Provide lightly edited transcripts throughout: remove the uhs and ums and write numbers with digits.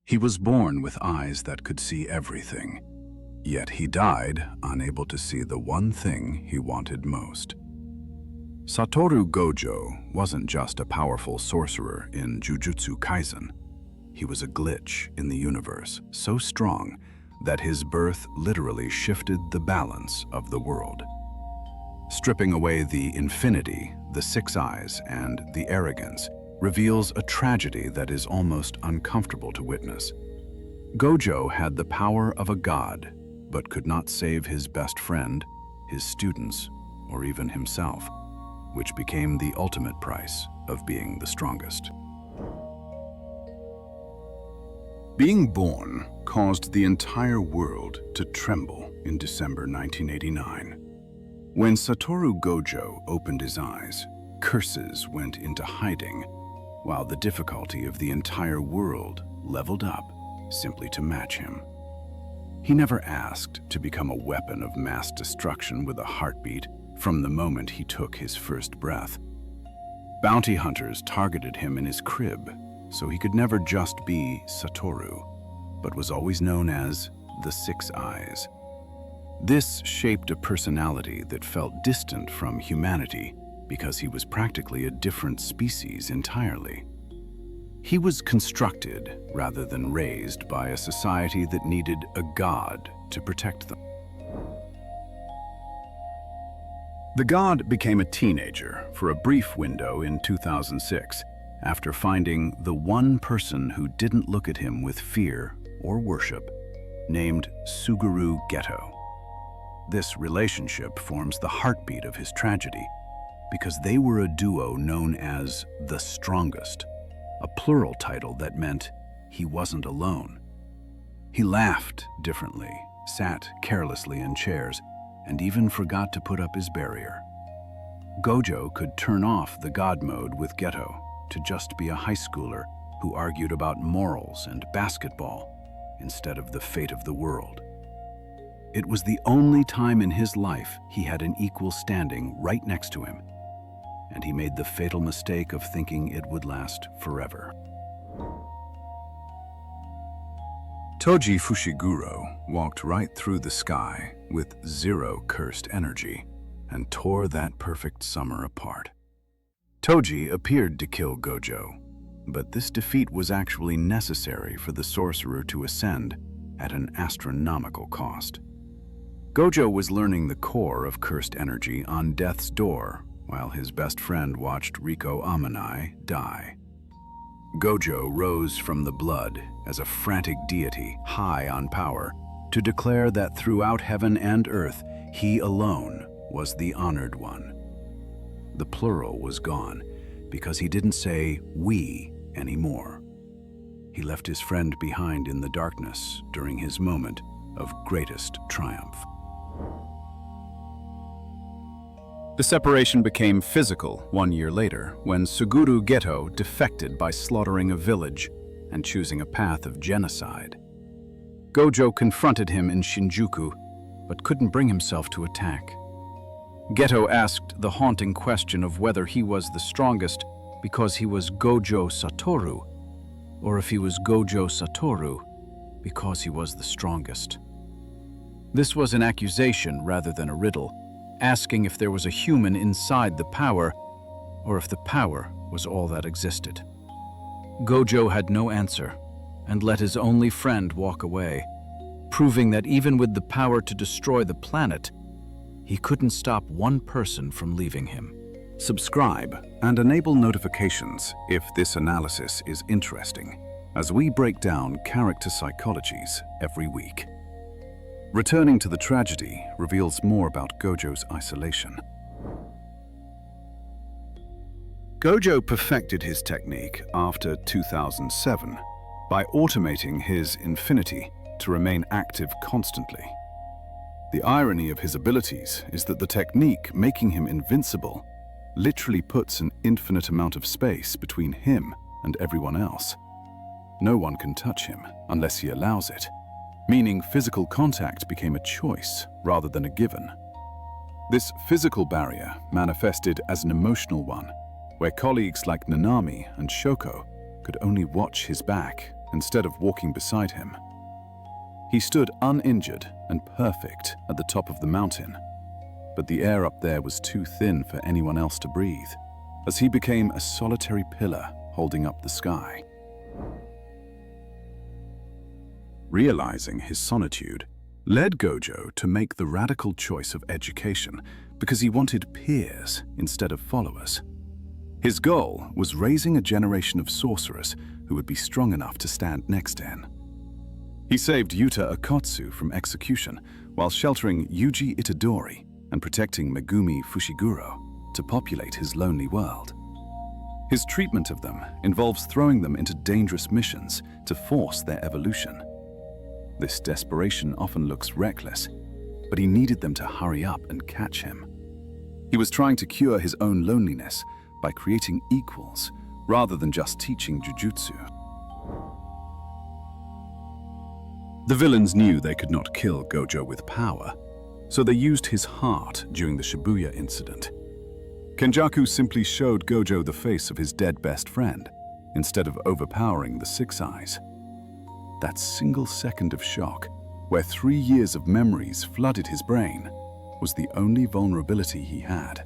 He was born with eyes that could see everything, yet he died unable to see the one thing he wanted most. Satoru Gojo wasn't just a powerful sorcerer in Jujutsu Kaisen. He was a glitch in the universe, so strong that his birth literally shifted the balance of the world. Stripping away the infinity, the six eyes, and the arrogance reveals a tragedy that is almost uncomfortable to witness. Gojo had the power of a god, but could not save his best friend, his students, or even himself, which became the ultimate price of being the strongest. Being born caused the entire world to tremble in December 1989. When Satoru Gojo opened his eyes, curses went into hiding, while the difficulty of the entire world leveled up simply to match him. He never asked to become a weapon of mass destruction with a heartbeat from the moment he took his first breath. Bounty hunters targeted him in his crib, so he could never just be Satoru, but was always known as the Six Eyes. This shaped a personality that felt distant from humanity because he was practically a different species entirely. He was constructed rather than raised by a society that needed a god to protect them. The god became a teenager for a brief window in 2006 after finding the one person who didn't look at him with fear or worship, named Suguru Geto. This relationship forms the heartbeat of his tragedy because they were a duo known as the Strongest, a plural title that meant he wasn't alone. He laughed differently, sat carelessly in chairs, and even forgot to put up his barrier. Gojo could turn off the god mode with Geto to just be a high schooler who argued about morals and basketball instead of the fate of the world. It was the only time in his life he had an equal standing right next to him, and he made the fatal mistake of thinking it would last forever. Toji Fushiguro walked right through the sky with zero cursed energy and tore that perfect summer apart. Toji appeared to kill Gojo, but this defeat was actually necessary for the sorcerer to ascend at an astronomical cost. Gojo was learning the core of cursed energy on death's door while his best friend watched Riko Amanai die. Gojo rose from the blood as a frantic deity high on power to declare that throughout heaven and earth, he alone was the honored one. The plural was gone because he didn't say we anymore. He left his friend behind in the darkness during his moment of greatest triumph. The separation became physical 1 year later when Suguru Geto defected by slaughtering a village and choosing a path of genocide. Gojo confronted him in Shinjuku, but couldn't bring himself to attack. Geto asked the haunting question of whether he was the strongest because he was Gojo Satoru, or if he was Gojo Satoru because he was the strongest. This was an accusation rather than a riddle, asking if there was a human inside the power, or if the power was all that existed. Gojo had no answer, and let his only friend walk away, proving that even with the power to destroy the planet, he couldn't stop one person from leaving him. Subscribe and enable notifications if this analysis is interesting, as we break down character psychologies every week. Returning to the tragedy reveals more about Gojo's isolation. Gojo perfected his technique after 2007 by automating his infinity to remain active constantly. The irony of his abilities is that the technique making him invincible literally puts an infinite amount of space between him and everyone else. No one can touch him unless he allows it, meaning physical contact became a choice rather than a given. This physical barrier manifested as an emotional one, where colleagues like Nanami and Shoko could only watch his back instead of walking beside him. He stood uninjured and perfect at the top of the mountain, but the air up there was too thin for anyone else to breathe, as he became a solitary pillar holding up the sky. Realizing his solitude led Gojo to make the radical choice of education because he wanted peers instead of followers. His goal was raising a generation of sorcerers who would be strong enough to stand next to him. He saved Yuta Akotsu from execution while sheltering Yuji Itadori and protecting Megumi Fushiguro to populate his lonely world. His treatment of them involves throwing them into dangerous missions to force their evolution. This desperation often looks reckless, but he needed them to hurry up and catch him. He was trying to cure his own loneliness by creating equals rather than just teaching jujutsu. The villains knew they could not kill Gojo with power, so they used his heart during the Shibuya incident. Kenjaku simply showed Gojo the face of his dead best friend, instead of overpowering the Six Eyes. That single second of shock, where 3 years of memories flooded his brain, was the only vulnerability he had.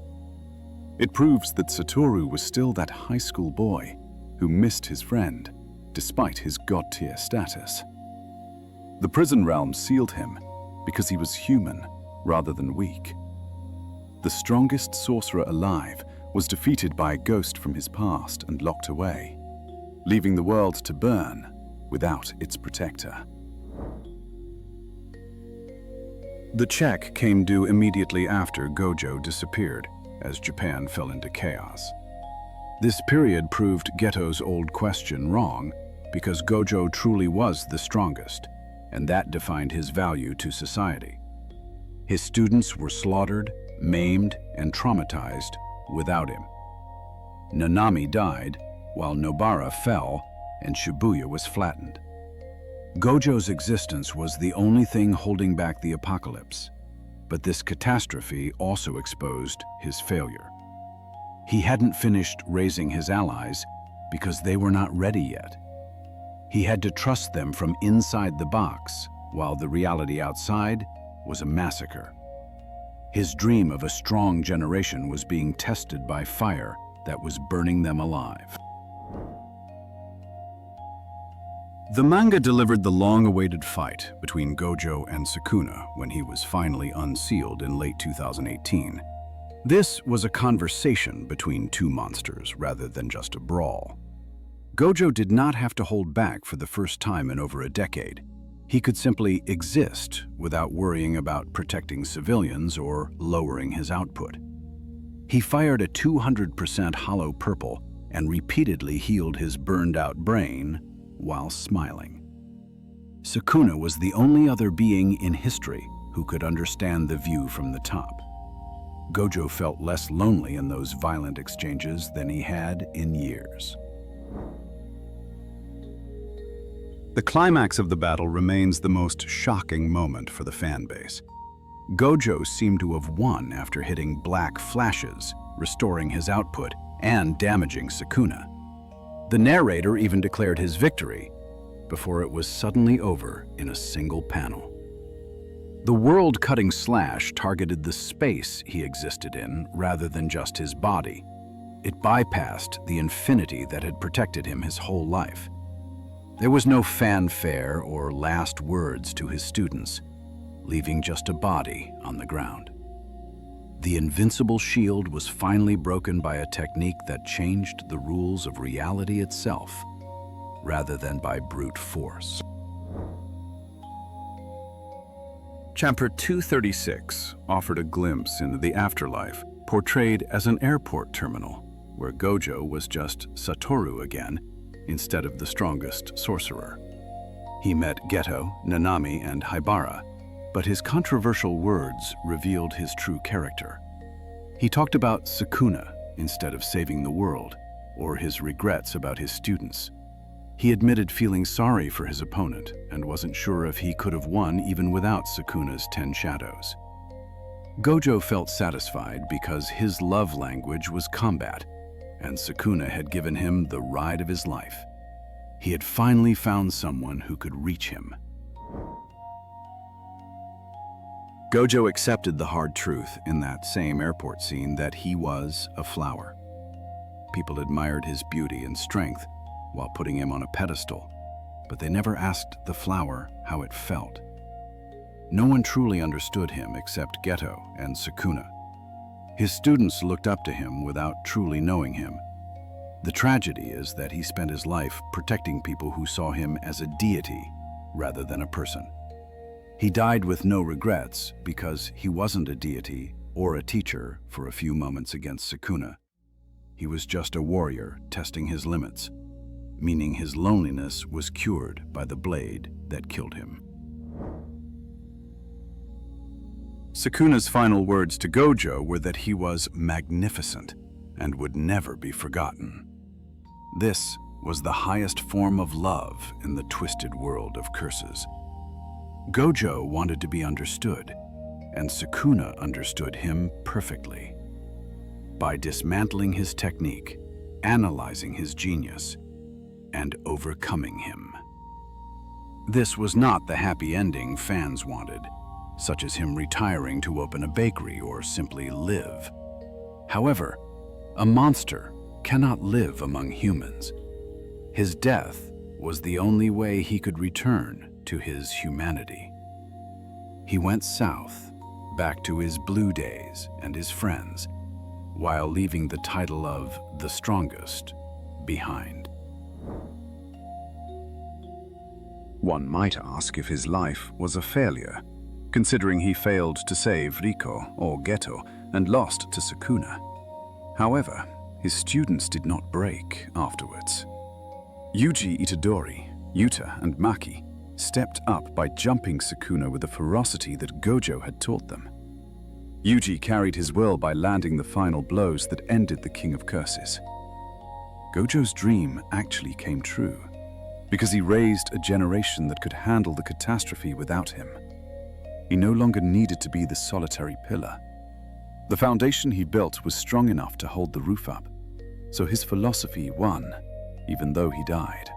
It proves that Satoru was still that high school boy who missed his friend, despite his god-tier status. The prison realm sealed him because he was human rather than weak. The strongest sorcerer alive was defeated by a ghost from his past and locked away, leaving the world to burn without its protector. The check came due immediately after Gojo disappeared, as Japan fell into chaos. This period proved Geto's old question wrong, because Gojo truly was the strongest, and that defined his value to society. His students were slaughtered, maimed, and traumatized without him. Nanami died, while Nobara fell, and Shibuya was flattened. Gojo's existence was the only thing holding back the apocalypse, but this catastrophe also exposed his failure. He hadn't finished raising his allies because they were not ready yet. He had to trust them from inside the box, while the reality outside was a massacre. His dream of a strong generation was being tested by fire that was burning them alive. The manga delivered the long-awaited fight between Gojo and Sukuna when he was finally unsealed in late 2018. This was a conversation between two monsters rather than just a brawl. Gojo did not have to hold back for the first time in over a decade. He could simply exist without worrying about protecting civilians or lowering his output. He fired a 200% hollow purple and repeatedly healed his burned-out brain while smiling. Sukuna was the only other being in history who could understand the view from the top. Gojo felt less lonely in those violent exchanges than he had in years. The climax of the battle remains the most shocking moment for the fan base. Gojo seemed to have won after hitting black flashes, restoring his output, and damaging Sukuna. The narrator even declared his victory before it was suddenly over in a single panel. The world-cutting slash targeted the space he existed in rather than just his body. It bypassed the infinity that had protected him his whole life. There was no fanfare or last words to his students, leaving just a body on the ground. The invincible shield was finally broken by a technique that changed the rules of reality itself, rather than by brute force. Chapter 236 offered a glimpse into the afterlife, portrayed as an airport terminal, where Gojo was just Satoru again, instead of the strongest sorcerer. He met Geto, Nanami, and Haibara, but his controversial words revealed his true character. He talked about Sukuna instead of saving the world, or his regrets about his students. He admitted feeling sorry for his opponent and wasn't sure if he could have won even without Sukuna's 10 shadows. Gojo felt satisfied because his love language was combat, and Sukuna had given him the ride of his life. He had finally found someone who could reach him. Gojo accepted the hard truth in that same airport scene that he was a flower. People admired his beauty and strength while putting him on a pedestal, but they never asked the flower how it felt. No one truly understood him except Geto and Sukuna. His students looked up to him without truly knowing him. The tragedy is that he spent his life protecting people who saw him as a deity rather than a person. He died with no regrets because he wasn't a deity or a teacher for a few moments against Sukuna. He was just a warrior testing his limits, meaning his loneliness was cured by the blade that killed him. Sukuna's final words to Gojo were that he was magnificent and would never be forgotten. This was the highest form of love in the twisted world of curses. Gojo wanted to be understood, and Sukuna understood him perfectly. By dismantling his technique, analyzing his genius, and overcoming him. This was not the happy ending fans wanted, such as him retiring to open a bakery or simply live. However, a monster cannot live among humans. His death was the only way he could return to his humanity. He went south, back to his blue days and his friends, while leaving the title of the strongest behind. One might ask if his life was a failure, considering he failed to save Riko or Geto and lost to Sukuna. However, his students did not break afterwards. Yuji Itadori, Yuta, and Maki stepped up by jumping Sukuna with the ferocity that Gojo had taught them. Yuji carried his will by landing the final blows that ended the King of Curses. Gojo's dream actually came true, because he raised a generation that could handle the catastrophe without him. He no longer needed to be the solitary pillar. The foundation he built was strong enough to hold the roof up, so his philosophy won, even though he died.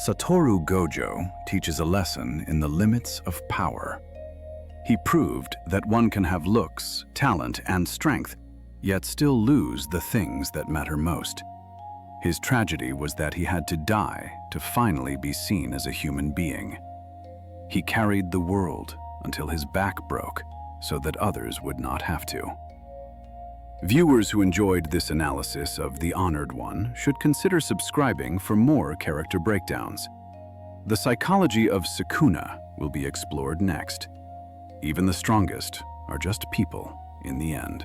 Satoru Gojo teaches a lesson in the limits of power. He proved that one can have looks, talent, and strength, yet still lose the things that matter most. His tragedy was that he had to die to finally be seen as a human being. He carried the world until his back broke so that others would not have to. Viewers who enjoyed this analysis of The Honored One should consider subscribing for more character breakdowns. The psychology of Sukuna will be explored next. Even the strongest are just people in the end.